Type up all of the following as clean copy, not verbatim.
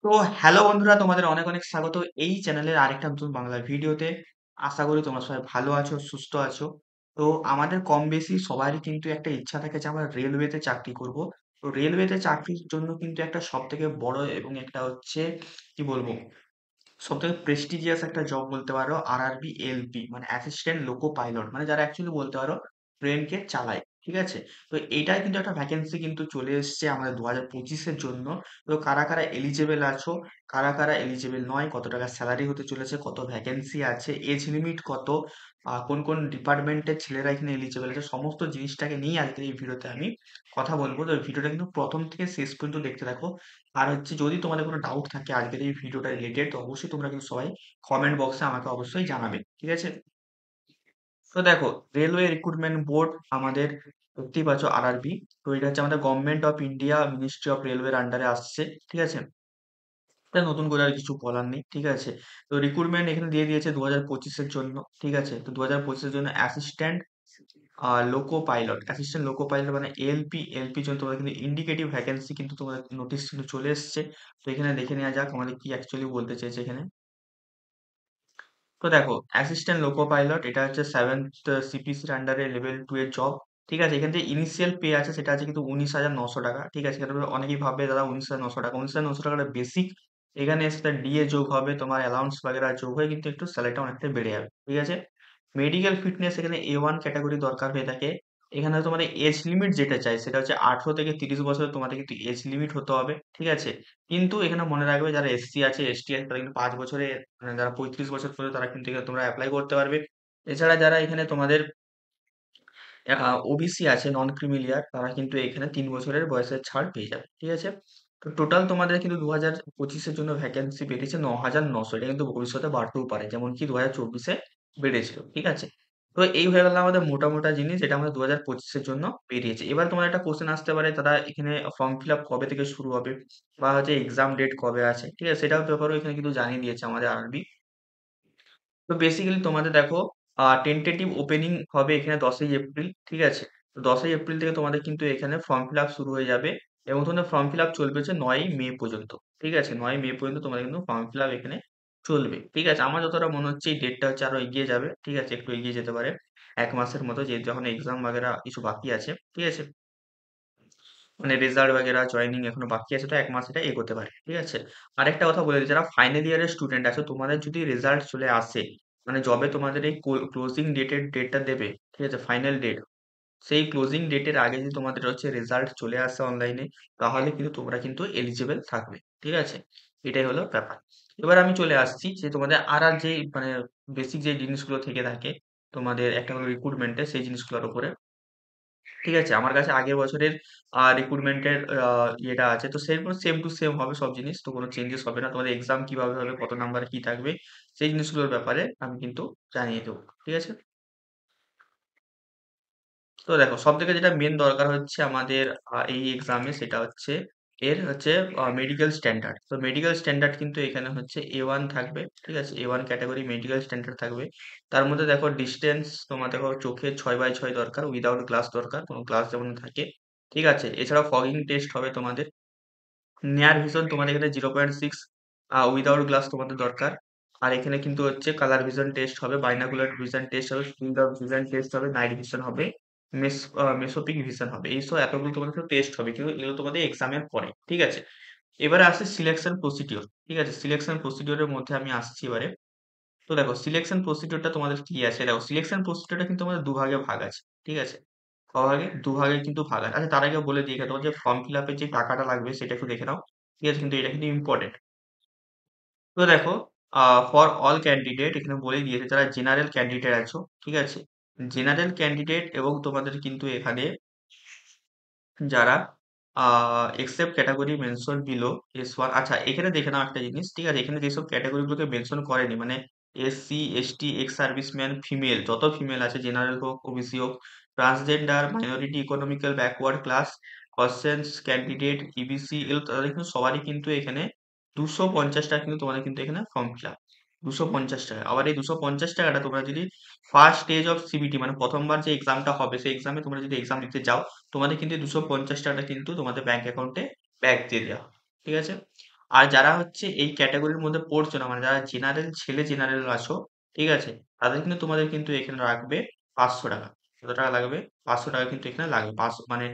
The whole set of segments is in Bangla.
তো হ্যালো বন্ধুরা, তোমাদের অনেক অনেক স্বাগত এই চ্যানেলের আরেকটা নতুন বাংলা ভিডিওতে। আশা করি তোমরা সবাই ভালো আছো, সুস্থ আছো। তো আমাদের কম বেশি সবারই কিন্তু একটা ইচ্ছা থাকে যে আমরা রেলওয়েতে চাকরি করব। তো রেলওয়েতে চাকরির জন্য কিন্তু একটা সব থেকে বড় এবং একটা হচ্ছে কি বলবো, সবথেকে প্রেস্টিজিয়াস একটা জব বলতে পারো আরআরবি এলপি, মানে অ্যাসিস্ট্যান্ট লোকো পাইলট, মানে যারা অ্যাকচুয়ালি বলতে পারো ট্রেনকে চালায়। ঠিক আছে। তো এইটাই কিন্তু একটা ভ্যাকেন্সি কিন্তু চলে এসেছে আমাদের 2025-এর জন্য। তো কারা কারা এলিজেবল আছো, কারা কারা এলিজেবল নয়, কত টাকা স্যালারি হতে চলেছে, কত ভ্যাকেন্সি আছে, এজ লিমিট কত, কোন কোন ডিপার্টমেন্টের ছেলেরা এখানে এলিজেবল আছে, সমস্ত জিনিসটাকে নিয়ে আজকের এই ভিডিওতে আমি কথা বলবো। তো ভিডিওটা কিন্তু প্রথম থেকে শেষ পর্যন্ত দেখতে থাকো। আর হচ্ছে যদি তোমাদের কোনো ডাউট থাকে আজকের এই ভিডিওটা রিলেটেড, তো অবশ্যই তোমরা কিন্তু সবাই কমেন্ট বক্সে আমাকে অবশ্যই জানাবে, ঠিক আছে। তো দেখো, রেলওয়ে রিক্রুটমেন্ট বোর্ড আমাদের, দেখতেই পাচ্ছ আরআরবি। তো এটা হচ্ছে আমাদের government of India ministry of রেলওয়ের আন্ডারে আসছে, ঠিক আছে। এটা নতুন করে আর কিছু বলার নেই, ঠিক আছে। তো রিক্রুটমেন্ট এখানে দিয়ে দিয়েছে 2025-এর জন্য, ঠিক আছে। তো 2025-এর জন্য assistant loco pilot, assistant loco pilot মানে এলপির জন্য তোমাদের কিন্তু ইন্ডিকেটিভ ভ্যাকেন্সি কিন্তু তোমাদের নোটিশ কিন্তু চলে এসছে। তো এখানে দেখে নেওয়া যাক আমাদের কি অ্যাকচুয়ালি বলতে চেয়েছে এখানে। তো দেখো, অ্যাসিস্ট্যান্ট লোকো পাইলট এটা হচ্ছে 7th সিপিসির আন্ডারে লেভেল 2 এর জব, ঠিক আছে। এখান থেকে ইনিশিয়াল পে আছে, সেটা আছে কিন্তু 19,900 টাকা, ঠিক আছে। এখানে অনেকেই ভাববে দাদা 19,900 টাকা, 19,900 টাকাটা বেসিক। এখানে সাথে ডিএ যোগ হবে, তোমার অ্যালাউন্স বাগেরা যোগ হয়ে কিন্তু একটু স্যালারিটা অনেকটা বেড়ে যাবে, ঠিক আছে। মেডিকেল ফিটনেস এখানে A1 ক্যাটাগরি দরকার হয়ে থাকে। এখানে তোমাদের এজ লিমিট যেটা চাই সেটা হচ্ছে 18 থেকে 30 বছর তোমাদের কিন্তু এজ লিমিট হতে হবে, ঠিক আছে। কিন্তু এখানে মনে রাখবে যারা এসসি আছে, এসটি আছে, তারা কিন্তু 5 বছরে, মানে যারা 35 বছর পর্যন্ত তারা কিন্তু এখানে তোমরা অ্যাপ্লাই করতে পারবে। এছাড়া যারা এখানে তোমাদের ওবিসি আছে, নন ক্রিমিলিয়ার, তারা কিন্তু এখানে 3 বছরের বয়সের ছাড় পেয়ে যাবে, ঠিক আছে। তো টোটাল তোমাদের কিন্তু 2025-এর জন্য ভ্যাকেন্সি বেরিয়েছে 9,900। এটা কিন্তু ভবিষ্যতে বাড়তেও পারে, যেমন কি 2024-এ বেড়েছিল, ঠিক আছে। তো এই হয়ে গেল আমাদের মোটা মোটা জিনিস, এটা আমাদের 2025-এর জন্য বেরিয়েছে। এবার তোমার একটা কোশ্চেন আসতে পারে, তারা এখানে ফর্ম ফিল আপ কবে থেকে শুরু হবে, বা হচ্ছে এক্সাম ডেট কবে আছে, ঠিক আছে। সেটাও ব্যাপারেও এখানে কিন্তু জানিয়ে দিয়েছে আমাদের আরবি। তো বেসিক্যালি তোমাদের দেখো, টেন্টেটিভ ওপেনিং হবে এখানে 10ই এপ্রিল, ঠিক আছে। তো 10ই এপ্রিল থেকে তোমাদের কিন্তু এখানে ফর্ম ফিল আপ শুরু হয়ে যাবে, এবং তোমাদের ফর্ম ফিল আপ চলবে হচ্ছে 9ই মে পর্যন্ত, ঠিক আছে। 9ই মে পর্যন্ত তোমাদের কিন্তু ফর্ম ফিল আপ এখানে চলবে, ঠিক আছে। আমার যতটা মনে হচ্ছে এই ডেটটা হচ্ছে আরো এগিয়ে যাবে, ঠিক আছে, একটু এগিয়ে যেতে পারে 1 মাসের মতো, যে যখন এক্সাম বাগেরা কিছু বাকি আছে, ঠিক আছে। মানে রেজাল্ট বাগেরা জয়েনিং এখনো বাকি আছে, তো 1 মাস এটা এগোতে পারে, ঠিক আছে। আরেকটা কথা বলে দিই, যারা ফাইনাল ইয়ারের স্টুডেন্ট আছে, তোমাদের যদি রেজাল্ট চলে আসে, মানে যবে তোমাদের এই ক্লোজিং ডেটের ডেটটা দেবে, ঠিক আছে, ফাইনাল ডেট, সেই ক্লোজিং ডেটের আগে যদি তোমাদের হচ্ছে রেজাল্ট চলে আসে অনলাইনে, তাহলে কিন্তু তোমরা কিন্তু এলিজিবল থাকবে, ঠিক আছে। এটাই হলো ব্যাপার। এবার আমি চলে আসছি যে তোমাদের আর আর যে মানে বেসিক যে জিনিসগুলো থেকে থাকে তোমাদের একটা রিক্রুটমেন্টে, সেই জিনিসগুলোর উপরে, ঠিক আছে। আমার কাছে আগের বছরের রিক্রুটমেন্টের ইয়েটা আছে, তো সেম সেম টু সেম হবে সব জিনিস, তো কোনো চেঞ্জেস হবে না। তোমাদের এক্সাম কিভাবে হবে, কত নাম্বারে কি থাকবে, সেই জিনিসগুলোর ব্যাপারে আমি কিন্তু জানিয়ে দেবো, ঠিক আছে। তো দেখো, সব থেকে যেটা মেন দরকার হচ্ছে আমাদের এই এক্সামে, সেটা হচ্ছে এর হচ্ছে মেডিকেল স্ট্যান্ডার্ড। তো মেডিকেল স্ট্যান্ডার্ড কিন্তু এখানে হচ্ছে A1 থাকবে, ঠিক আছে। A1 ক্যাটাগরি মেডিকেল স্ট্যান্ডার্ড থাকবে। তার মধ্যে দেখো ডিস্টেন্স, তোমার দেখো চোখে 6/6 দরকার, উইদাউট গ্লাস দরকার, কোনো গ্লাস যেমন থাকে, ঠিক আছে। এছাড়াও ফগিং টেস্ট হবে তোমাদের। নিয়ার ভিশন তোমাদের এখানে 0.6, উইদাউট গ্লাস তোমাদের দরকার। আর এখানে কিন্তু হচ্ছে কালার ভিশন টেস্ট হবে, বাইনাকুলার ভিশন টেস্ট হবে, ফিল্ড অফ ভিশন টেস্ট হবে, নাইট ভিশন হবে, মেসোপিক ভিশন হবে। এইসব এতগুলো তোমাদের টেস্ট হবে, কিন্তু এগুলো তোমাদের এক্সামের পরে, ঠিক আছে। এবারে আসছে সিলেকশন প্রসিডিওর, ঠিক আছে। সিলেকশন প্রসিডিওরের মধ্যে আমি আসছি এবারে। তো দেখো, সিলেকশন প্রসিডিওরটা তোমাদের কি আছে, দেখো সিলেকশন প্রসিডিওরটা কিন্তু আমাদের দুভাগে ভাগ আছে, ঠিক আছে। কভাগে দুভাগে কিন্তু ভাগ আছে। আচ্ছা, তার আগে বলে দিই, এখানে তোমার যে ফর্ম ফিল আপের যে টাকাটা লাগবে সেটা একটু দেখে নাও, ঠিক আছে, কিন্তু এটা কিন্তু ইম্পর্টেন্ট। তো দেখো, ফর অল ক্যান্ডিডেট এখানে বলে দিয়েছে, যারা জেনারেল ক্যান্ডিডেট আছো, ঠিক আছে, জেনারেল ক্যান্ডিডেট, এবং তোমাদের কিন্তু এখানে যারা except category mention below S1, আচ্ছা এখানে দেখে নাও একটা জিনিস, ঠিক আছে। এখানে যেসব ক্যাটাগরিগুলোকে মেনশন করেনি, মানে SC, ST, ex serviceman, female, যত ফিমেল আছে, জেনারেল হোক, ওবিসি হোক, transgender, minority, economical backward class, persons candidate, EBC, এগুলো তাদের কিন্তু সবারই কিন্তু এখানে 250 টাকা কিন্তু তোমাদের কিন্তু এখানে ফর্ম ফিল আপ, 250 টাকা। আবার এই 250 টাকাটা তোমরা যদি ফার্স্ট স্টেজ অফ সিবিটি, মানে প্রথমবার যে এক্সামটা হবে, সেই এক্সামে তোমরা যদি এক্সাম দিতে যাও, তোমাদের কিন্তু 250 টাকাটা কিন্তু তোমাদের ব্যাংক অ্যাকাউন্টে ব্যাক দিয়ে দেওয়া হবে, ঠিক আছে। আর যারা হচ্ছে এই ক্যাটেগরির মধ্যে পড়ছো না, মানে যারা জেনারেল ছেলে জেনারেল আছো, ঠিক আছে? তাদের কিন্তু তোমাদের কিন্তু এখানে রাখবে ৫০০ টাকা। কত টাকা লাগবে? ৫০০ টাকা কিন্তু এখানে লাগবে। মানে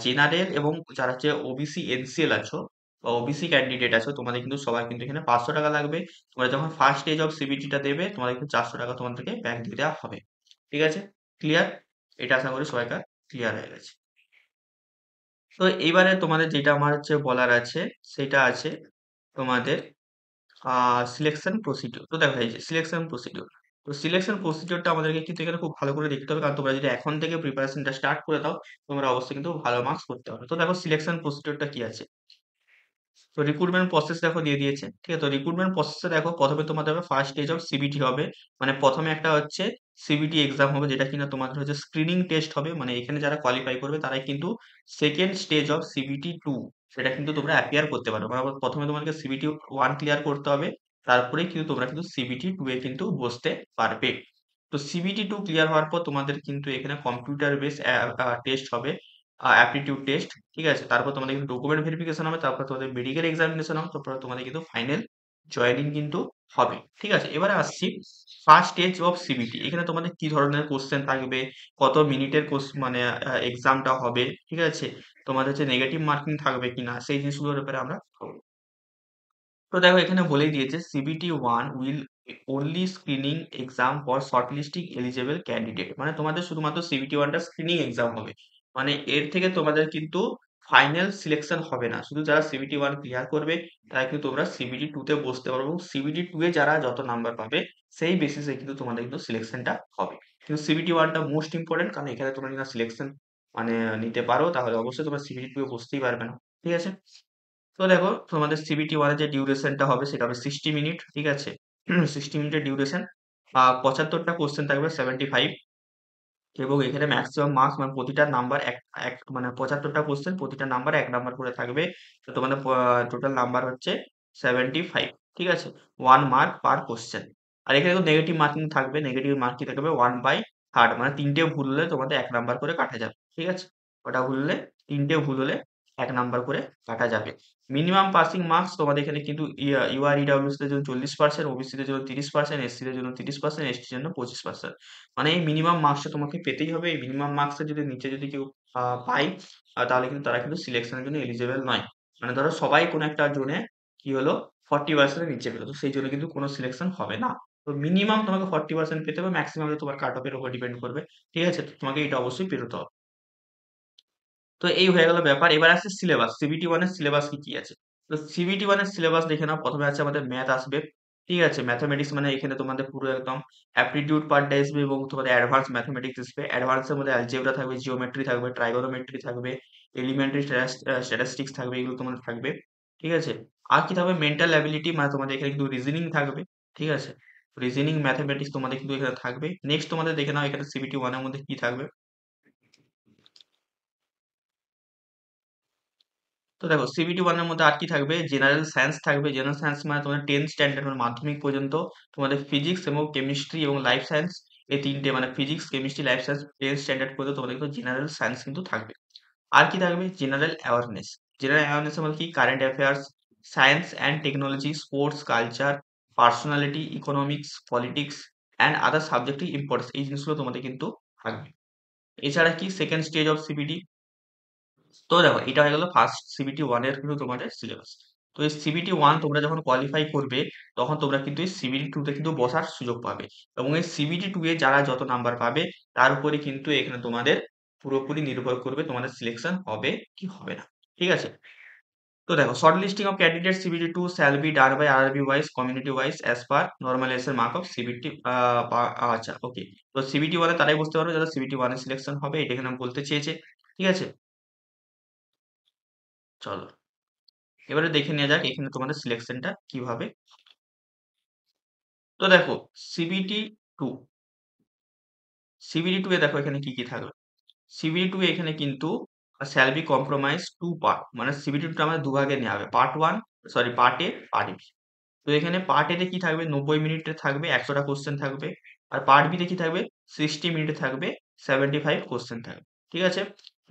জেনারেল এবং যারা হচ্ছে ওবিসি এনসিএল আছো বা ওবিসি ক্যান্ডিডেট আছো, তোমাদের কিন্তু সবার কিন্তু এখানে ৫০০ টাকা লাগবে। তোমরা যখন ফার্স্ট স্টেজ অফ সিবিটিটা দেবে, তোমাদের কিন্তু ৪০০ টাকা তোমাদেরকে ব্যাক দিয়ে দেওয়া হবে। ঠিক আছে? ক্লিয়ার? এটা আশা করি সবাইকার ক্লিয়ার হয়ে গেছে। তো এইবারে তোমাদের যেটা আমার হচ্ছে বলার আছে, সেটা আছে তোমাদের সিলেকশন প্রসিডিউর। তো দেখো এই যে সিলেকশন প্রসিডিউর। তো সিলেকশন প্রসিডিউরটা আমাদেরকে কিন্তু এখানে খুব ভালো করে দেখতে হবে, কারণ তোমরা যদি এখন থেকে প্রিপারেশনটা স্টার্ট করে দাও, তোমরা অবশ্যই কিন্তু ভালো মার্কস করতে পারবে। তো দেখো সিলেকশন প্রসিডিউরটা কি আছে। তো রিক্রুটমেন্ট প্রসেস দেখো দিয়ে দিয়েছে। ঠিক আছে? তো রিক্রুটমেন্ট প্রসেসে দেখো প্রথমে তোমাদের হবে ফার্স্ট স্টেজ অফ সিবিটি হবে। মানে প্রথমে একটা হচ্ছে সিবিটি এক্সাম হবে, যেটা কিনা তোমাদের হচ্ছে স্ক্রিনিং টেস্ট হবে। মানে এখানে যারা কোয়ালিফাই করবে তারাই কিন্তু সেকেন্ড স্টেজ অফ সিবিটি 2 সেটা কিন্তু তোমরা অ্যাপিয়ার করতে পারো। মানে প্রথমে তোমাদেরকে সিবিটি 1 ক্লিয়ার করতে হবে। তারপরেই কিন্তু তোমরা কিন্তু সিবিটি 2 এ কিন্তু বসতে পারবে। তো সিবিটি 2 ক্লিয়ার হওয়ার পর তোমাদের কিন্তু এখানে কম্পিউটার বেস টেস্ট হবে, অ্যাপটিটিউড টেস্ট। ঠিক আছে? তারপর তোমাদের কিন্তু ডকুমেন্ট ভেরিফিকেশন হবে, তারপর তোমাদের মেডিকেল এক্সামিনেশন হবে, তারপর তোমাদের কিন্তু ফাইনাল জয়েনিং কিন্তু হবে। ঠিক আছে? এবারে আসছি ফার্স্ট স্টেজ অফ সিবিটি। এখানে তোমাদের কি ধরনের কোশ্চেন থাকবে, কত মিনিটের মানে এক্সামটা হবে, ঠিক আছে? তোমাদের হচ্ছে নেগেটিভ মার্কিং থাকবে কিনা, সেই জিনিসগুলোর ব্যাপারে আমরা বলবো। তো দেখো এখানে বলেই দিয়েছে CBT 1 will only screening exam for shortlisting eligible candidate. মানে তোমাদের শুধুমাত্র সিবিটি 1 টা স্ক্রিনিং এক্সাম হবে। মানে এর থেকে তোমাদের কিন্তু ফাইনাল সিলেকশন হবে না। শুধু যারা সিবিটি 1 ক্লিয়ার করবে তারা কিন্তু তোমরা সিবিটি 2 তে বসতে পারবে, এবং সিবিটি 2 এ যারা যত নাম্বার পাবে সেই বেসিসে কিন্তু তোমাদের কিন্তু সিলেকশনটা হবে। কিন্তু সিবিটি 1 টা মোস্ট ইম্পর্টেন্ট, কারণ এখানে তোমরা যদি সিলেকশন মানে নিতে পারো তাহলে অবশ্যই তোমরা সিবিটি 2 এ বসতেই পারবে না। ঠিক আছে? তো দেখো তোমাদের সিবিটি ওয়ানে যে ডিউরেশনটা হবে সেটা হবে 60 মিনিট। ঠিক আছে? 60 মিনিটের ডিউরেশন। 75টা কোশ্চেন থাকবে, 75। এবং এখানে ম্যাক্সিমাম মার্কস মানে প্রতিটা নাম্বার এক এক মানে 75টা কোশ্চেন, প্রতিটা নাম্বার 1 নাম্বার করে থাকবে। তো তোমাদের টোটাল নাম্বার হচ্ছে 75। ঠিক আছে? 1 মার্ক পার কোশ্চেন। আর এখানে তো নেগেটিভ মার্কিং থাকবে। নেগেটিভ মার্কিং থাকবে 1/3, মানে 3টে ভুল হলে তোমাদের 1 নাম্বার করে কাটা যাবে। ঠিক আছে? ওটা ভুল হলে 3টে ভুল হলে 1 নাম্বার করে কাটা যাবে। মিনিমাম পাসিং মার্কস তোমাদের এখানে কিন্তু ইউআর দের জন্য 40%, ওবিসি দের জন্য 30%, এসসি দের জন্য 30%, এসটির জন্য 25%। মানে এই মিনিমাম মার্কসটা তোমাকে পেতেই হবে। এই মিনিমাম মার্কসের যদি নিচে যদি কেউ পায়, তাহলে কিন্তু তারা কিন্তু সিলেকশনের জন্য এলিজিবল নয়। মানে ধরো সবাই কোনো একটা জোনে কি হলো 40% এর নিচে পেলো, তো সেই জন্য কিন্তু কোনো সিলেকশন হবে না। তো মিনিমাম তোমাকে 40% পেতে হবে, ম্যাক্সিমাম তোমার কাট অফ এর উপর ডিপেন্ড করবে। ঠিক আছে? তো তোমাকে এটা অবশ্যই পেরোতে হবে। তো এই হয়ে গেল ব্যাপার। এবার আসছে সিলেবাস। সিবিটি 1 এর সিলেবাস কি আছে? তো সিবিটি 1 এর সিলেবাস দেখে নাও। প্রথমে আছে আমাদের ম্যাথ আসবে। ঠিক আছে? ম্যাথমেটিক্স মানে এখানে তোমাদের পুরো একদম অ্যাপটিটিউড পার্টটা আসবে, এবং তোমাদের অ্যাডভান্স ম্যাথমেটিক্স আসবে। অ্যাডভান্স এর মধ্যে অ্যালজেব্রা থাকবে, জিওমেট্রি থাকবে, ট্রাইগোনোমেট্রি থাকবে, এলিমেন্টারি স্ট্যাটিস্টিক্স থাকবে, এগুলো তোমাদের থাকবে। ঠিক আছে? আর কি থাকবে? মেন্টাল অ্যাবিলিটি, মানে তোমাদের এখানে কিন্তু রিজনিং থাকবে। ঠিক আছে? রিজনিং, ম্যাথমেটিক্স তোমাদের কিন্তু এখানে থাকবে। নেক্সট তোমাদের দেখে নাও এখানে সিবিটি 1 এর মধ্যে কি থাকবে। তো দেখো সিবিটি 1 এর মধ্যে আর কি থাকবে? জেনারেল সায়েন্স থাকবে। জেনারেল সায়েন্স মানে তোমাদের 10th স্ট্যান্ডার্ড মানে মাধ্যমিক পর্যন্ত তোমাদের ফিজিক্স এবং কেমিস্ট্রি এবং লাইফ সায়েন্স, এই তিনটে মানে physics, chemistry, life science 10th standard পর্যন্ত তোমাদের কিন্তু জেনারেল সায়েন্স কিন্তু থাকবে। আর কি থাকবে? General awareness. জেনারেল অ্যাওয়ারনেস এর মধ্যে কি? Current affairs, science and technology, sports, culture, personality, economics, politics and other subjective importance, এই জিনিসগুলো তোমাদের কিন্তু থাকবে। এছাড়া কি? Second stage of CBT. তো দেখো এটা হয়ে গেল ফার্স্ট সিবিটি 1 এর কিন্তু তোমাদের সিলেবাস। তো এই সিবিটি 1 তোমরা যখন কোয়ালিফাই করবে, তখন তোমরা কিন্তু এই সিবিটি 2 তে কিন্তু বসার সুযোগ পাবে। এবং এই সিবিটি 2 এ যারা যত নাম্বার পাবে তার উপরে কিন্তু এখানে তোমাদের পুরোপুরি নির্ভর করবে তোমাদের সিলেকশন হবে কি হবে না। ঠিক আছে? তো দেখো short listing of candidate CBT 2 shall be done by RRB wise, community wise as per normalization mark of CBT. আচ্ছা, ওকে। তো সিবিটি 1 এ তারাই বুঝতে পারবে যারা সিবিটি 1 এ সিলেকশন হবে, এটা এখানে বলতে চেয়েছে। ঠিক আছে? চলো এবারে দেখে নেওয়া যাক এখানে তোমাদের সিলেকশনটা কিভাবে। তো দেখো সিবিটি টু, সিবিটি টু এ দেখো এখানে কি কি থাকবে। সিবিটি টু এখানে কিন্তু shall be compromise two part, মানে সিবিটি টু আমাদের দুভাগে নেওয়া হবে, part one, sorry part A, part B. তো এখানে পার্ট এ তে কি থাকবে? 90 মিনিটে থাকবে, 100টা কোশ্চেন থাকবে। আর পার্ট বি তে কি থাকবে? 60 মিনিটে থাকবে, 75 কোশ্চেন থাকবে। ঠিক আছে?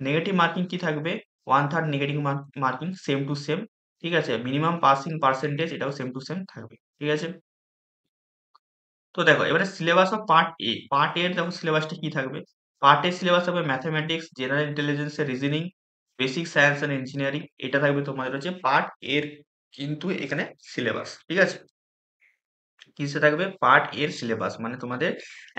নেগেটিভ মার্কিং কি থাকবে? 1/3 negative marking, same to same. ঠিক আছে? মিনিমাম পাসিং পার্সেন্টেজ এটাও সেম টু সেম থাকবে। ঠিক আছে? তো দেখো এবারে syllabus of part A. Part এর দেখো সিলেবাসটা কি থাকবে? পার্ট এর সিলেবাস হবে ম্যাথমেটিক্স, জেনারেল ইন্টেলিজেন্স এর reasoning, basic science and engineering. এটা থাকবে তোমাদের হচ্ছে পার্ট এর কিন্তু এখানে সিলেবাস। ঠিক আছে? কিসে থাকবে? পার্ট এর সিলেবাস মানে তোমাদের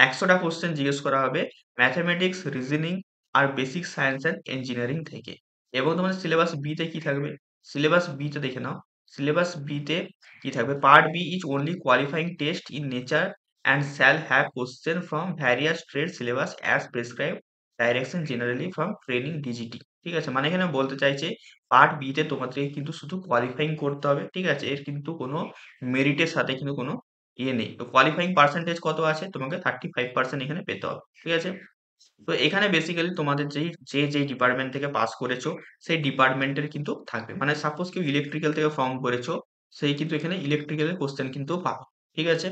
100টা কোশ্চেন জিজ্ঞেস করা হবে ম্যাথমেটিক্স, রিজনিং আর বেসিক সায়েন্স এন্ড ইঞ্জিনিয়ারিং থেকে। এবং তোমাদের সিলেবাস বি তে কি থাকবে? সিলেবাস বি তে দেখে নাও। সিলেবাস বি তে কি থাকবে? Part B is only qualifying test in nature and shall have question from various trade syllabus as prescribed direction generally from training DGT। ঠিক আছে? মানে এখানে বলতে চাইছে পার্ট বি তে তোমাদেরকে কিন্তু শুধু কোয়ালিফাইং করতে হবে। ঠিক আছে? এর কিন্তু কোনো মেরিটের সাথে কিন্তু কোনো ইয়ে নেই। তো কোয়ালিফাইং পার্সেন্টেজ কত আছে? তোমাকে 35% এখানে পেতে হবে। ঠিক আছে? তো এখানে বেসিক্যালি তোমাদের যেই ডিপার্টমেন্ট থেকে পাস করেছো সেই ডিপার্টমেন্টের কিন্তু থাকবে। মানে সাপোজ কেউ ইলেকট্রিক্যাল থেকে ফর্ম করেছো, সেই কিন্তু এখানে ইলেকট্রিক্যালের কোশ্চেন কিন্তু পাবে। ঠিক আছে?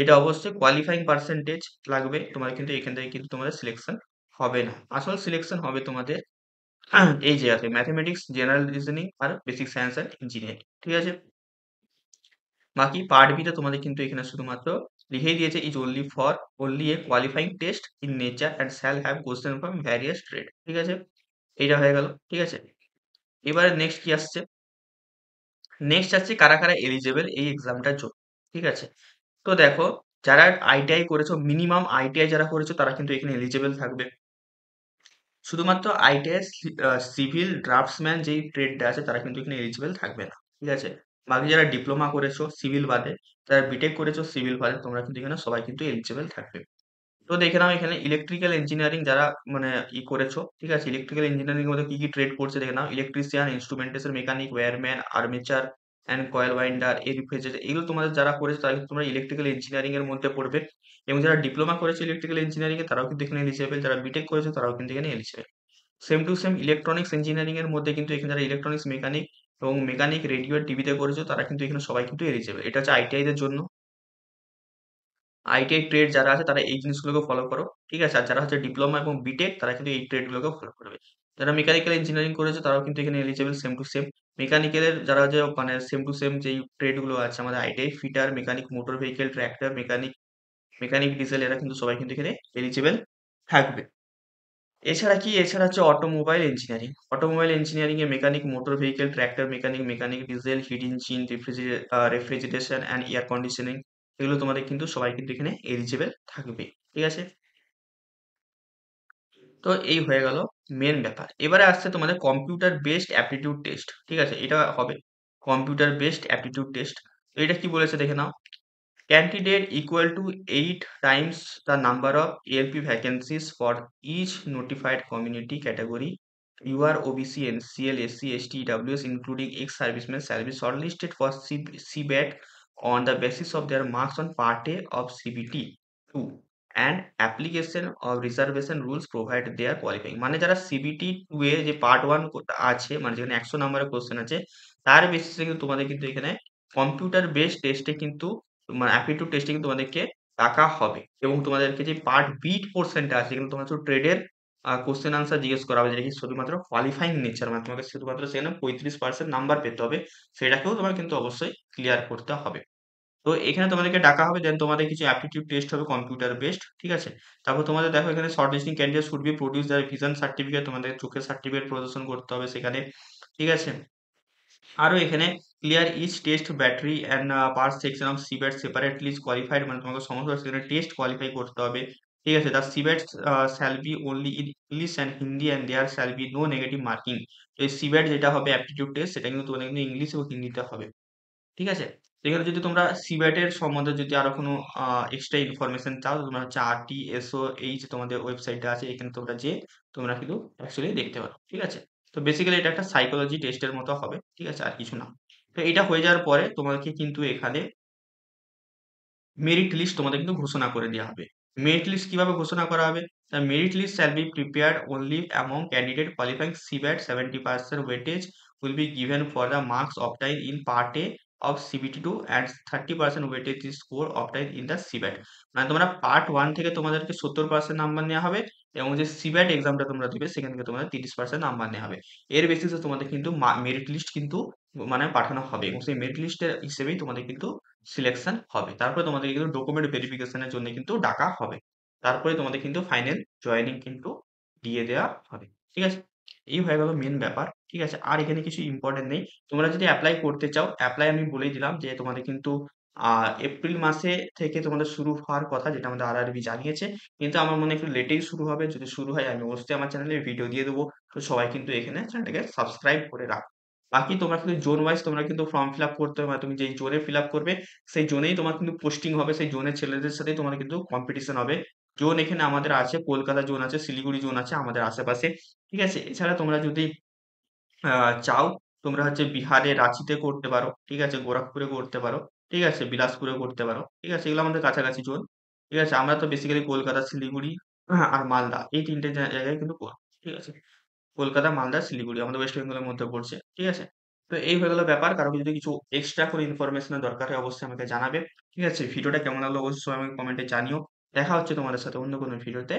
এটা অবশ্যই কোয়ালিফাইং পার্সেন্টেজ লাগবে। তোমার কিন্তু এখান থেকে কিন্তু তোমাদের সিলেকশন হবে না। আসল সিলেকশন হবে তোমাদের এই জায়গাতে ম্যাথমেটিক্স, জেনারেল রিজনিং আর বেসিক সায়েন্স অ্যান্ড ইঞ্জিনিয়ারিং। ঠিক আছে? বাকি পার্ট বি তে তোমাদের কিন্তু এখানে শুধুমাত্র লিখেই দিয়েছে is only for only A qualifying test in nature and shall have question from various trade. ঠিক আছে? এইটা হয়ে গেল। ঠিক আছে? এবারে নেক্সট কি আসছে? নেক্সট আসছে কারা কারা এলিজেবল এই এক্সামটার জন্য। ঠিক আছে? তো দেখো যারা আইটিআই করেছো, মিনিমাম আইটিআই যারা করেছো তারা কিন্তু এখানে এলিজেবল থাকবে। শুধুমাত্র আইটিআই সিভিল ড্রাফটসম্যান যেই ট্রেডটা আছে তারা কিন্তু এখানে এলিজিবল থাকবে না। ঠিক আছে? বাকি যারা ডিপ্লোমা করেছো সিভিল বাদে, যারা বিটেক করেছো সিভিল বাদে, তোমরা কিন্তু এখানে সবাই কিন্তু এলিজিবল থাকবে। তো দেখে নাও এখানে ইলেকট্রিক্যাল ইঞ্জিনিয়ারিং যারা মানে করেছো। ঠিক আছে? ইলেকট্রিক্যাল ইঞ্জিনিয়ারিং এর মধ্যে কি কি ট্রেড পড়ছে দেখে নাও। Electrician, instrumentation mechanic, wireman, armature and coil winder, এর রেফ্রিজারেটর, এগুলো তোমাদের যারা করেছো তারা কিন্তু তোমরা ইলেকট্রিক্যাল ইঞ্জিনিয়ারিং এর মধ্যে পড়বে। এবং যারা ডিপ্লোমা করেছো ইলেকট্রিক্যাল ইঞ্জিনিয়ারিং এ তারাও কিন্তু এখানে এলিজিবল, যারা বিটেক করেছো তারাও কিন্তু এখানে eligible. Same to same electronics engineering এর মধ্যে কিন্তু এখানে যারা ইলেকট্রনিক্স মেকানিক এবং মেকানিক রেডিও টিভিতে করেছো তারা কিন্তু এখানে সবাই কিন্তু এলিজিবল। এটা হচ্ছে আইটিআই দের জন্য। আইটিআই ট্রেড যারা আছে তারা এই জিনিসগুলোকে ফলো করো। ঠিক আছে? আর যারা হচ্ছে ডিপ্লোমা এবং বিটেক তারা কিন্তু এই ট্রেড গুলোকে ফলো করবে। যারা মেকানিক্যাল ইঞ্জিনিয়ারিং করেছে তারাও কিন্তু এখানে এলিজিবল সেম টু সেম। মেকানিক্যালের যারা যে মানে সেম টু সেম যেই ট্রেড গুলো আছে আমাদের ITI fitter, mechanic motor vehicle, tractor mechanic, mechanic diesel, এরা কিন্তু সবাই কিন্তু এখানে এলিজিবল থাকবে। এছাড়া কি? এছাড়া হচ্ছে automobile engineering. Automobile engineering A mechanic, motor vehicle, tractor mechanic, mechanic diesel, hit engine, refrigeration and air conditioning, এগুলো তোমাদের কিন্তু সবাই কিন্তু এখানে এলিজিবল থাকবে। ঠিক আছে? তো এই হয়ে গেল মেন ব্যাপার। এবারে আসছে তোমাদের কম্পিউটার বেসড অ্যাপটিটিউড টেস্ট। ঠিক আছে? এটা হবে কম্পিউটার বেসড অ্যাপটিটিউড টেস্ট। তো এটা কি বলেছে দেখে নাও। Candidate equal to 8 times the number of ALP vacancies for each notified community category. UR, OBC, NCL, SC, ST, EWS, including ex-servicemen, shall be shortlisted for CBAT on the basis of their marks on Part A of CBT 2 and application of reservation rules provide they are qualifying। মানে যারা CBT 2 এ যে পার্ট 1 আছে মানে যেখানে 100 নম্বরের কোশ্চেন আছে তার বেসিসে কিন্তু তোমাদের কিন্তু এখানে কম্পিউটার বেসড টেস্টে কিন্তু মানে অ্যাপটিটিউড টেস্টে কিন্তু তোমাদেরকে ডাকা হবে। এবং তোমাদেরকে যে পার্ট বি পোর্শনটা আছে কিন্তু তোমার শুধু ট্রেডের কোশ্চেন আনসার জিজ্ঞেস করা হবে যেটা কি শুধুমাত্র কোয়ালিফাইং নেচার, মানে তোমাকে শুধুমাত্র সেখানে 35% নাম্বার পেতে হবে। সেটাকেও তোমার কিন্তু অবশ্যই ক্লিয়ার করতে হবে। তো এখানে তোমাদেরকে ডাকা হবে, দেন তোমাদের কিছু অ্যাপটিটিউড টেস্ট হবে কম্পিউটার বেসড। ঠিক আছে? তারপর তোমাদের দেখো এখানে short listing candidate should be produce the vision certificate, তোমাদের চোখের সার্টিফিকেট প্রদর্শন করতে হবে সেখানে। ঠিক আছে? আরো এখানে clear each test battery and per section of CBAT separately qualified, মানে তোমাকে সমস্ত সেখানে টেস্ট কোয়ালিফাই করতে হবে। ঠিক আছে? The CBAT shall be only in English and Hindi and there shall be no negative marking. তো এই সিব্যাট যেটা হবে অ্যাপটিটিউড টেস্ট সেটা কিন্তু তোমাদের কিন্তু ইংলিশ এবং হিন্দিতে হবে। ঠিক আছে? এখানে যদি তোমরা সিব্যাট এর সম্বন্ধে যদি আরো কোনো এক্সট্রা ইনফরমেশন চাও তো তোমরা হচ্ছে RTSO এই যে তোমাদের ওয়েবসাইটটা আছে এখানে তোমরা যেয়ে তোমরা কিন্তু অ্যাকচুয়ালি দেখতে পারো। ঠিক আছে? তো বেসিক্যালি এটা একটা সাইকোলজি টেস্টের মতো হবে। ঠিক আছে? আর কিছু না। তো এটা হয়ে যাওয়ার পরে তোমাকে কিন্তু এখানে মেরিট লিস্ট তোমাদের কিন্তু ঘোষণা করে দেওয়া হবে। মেরিট লিস্ট কিভাবে ঘোষণা করা হবে? The merit list shall be prepared only among candidate qualifying CBAT 70% weightage will be given for the marks obtained in part A of CBT 2 and 30% weightage score obtained in the CBAT। মানে তোমরা পার্ট 1 থেকে তোমাদেরকে 70% নাম্বার নেওয়া হবে এবং যে CBAT এক্সামটা তোমরা দিবে সেখান থেকে তোমাদের 30% নাম্বার নেওয়া হবে। এর বেসিসে তোমাদের কিন্তু মেরিট লিস্ট কিন্তু মানে পাঠানো হবে এবং সেই মেরিট লিস্টের হিসেবেই তোমাদের কিন্তু সিলেকশন হবে। তারপরে তোমাদের কিন্তু ডকুমেন্ট ভেরিফিকেশনের জন্য কিন্তু ডাকা হবে। তারপরে তোমাদের কিন্তু ফাইনাল জয়েনিং কিন্তু দিয়ে দেওয়া হবে। ঠিক আছে? এই হয়ে গেল মেইন ব্যাপার। ঠিক আছে? আর এখানে কিছু ইম্পোর্টেন্ট নেই। তোমরা যদি এপ্লাই করতে চাও, এপ্লাই আমি বলেই দিলাম যে তোমাদের কিন্তু আ এপ্রিল মাসে থেকে তোমাদের শুরু হওয়ার কথা, যেটা আমাদের RRB জানিয়েছে। কিন্তু আমার মনে হয় একটু লেটেই শুরু হবে। যদি শুরু হয় আমি অবশ্যই আমার চ্যানেলে ভিডিও দিয়ে দেবো। তো সবাই কিন্তু এখানে চ্যানেলটাকে সাবস্ক্রাইব করে রাখো। বাকি তোমরা কিন্তু জোন ওয়াইজ তোমরা কিন্তু ফর্ম ফিল আপ করতে হবে। মানে তুমি যেই জোনে ফিল আপ করবে সেই জোনেই তোমার কিন্তু পোস্টিং হবে। সেই জোনের ছেলেদের সাথেই তোমাদের কিন্তু কম্পিটিশন হবে। জোন এখানে আমাদের আছে, কলকাতা জোন আছে, শিলিগুড়ি জোন আছে আমাদের আশেপাশে। ঠিক আছে? এছাড়া তোমরা যদি আ চাও, তোমরা হচ্ছে বিহারে রাঁচিতে করতে পারো। ঠিক আছে? গোরখপুরে করতে পারো। ঠিক আছে? বিলাসপুরে করতে পারো। ঠিক আছে? এগুলো আমাদের কাছাকাছি জোন। ঠিক আছে? আমরা তো বেসিক্যালি কলকাতা, শিলিগুড়ি আর মালদা এই ৩ টে জায়গায় কিন্তু করব। ঠিক আছে? কলকাতা, মালদা, শিলিগুড়ি আমাদের ওয়েস্ট বেঙ্গলের মধ্যে পড়ছে। ঠিক আছে? তো এই হয়ে গেল ব্যাপার। কারো যদি কিছু এক্সট্রা করে ইনফরমেশন এর দরকার হয় অবশ্যই আমাকে জানাবে। ঠিক আছে? ভিডিওটা কেমন লাগলো অবশ্যই আমাকে কমেন্টে জানিও। দেখা হচ্ছে তোমাদের সাথে অন্য কোনো ভিডিওতে।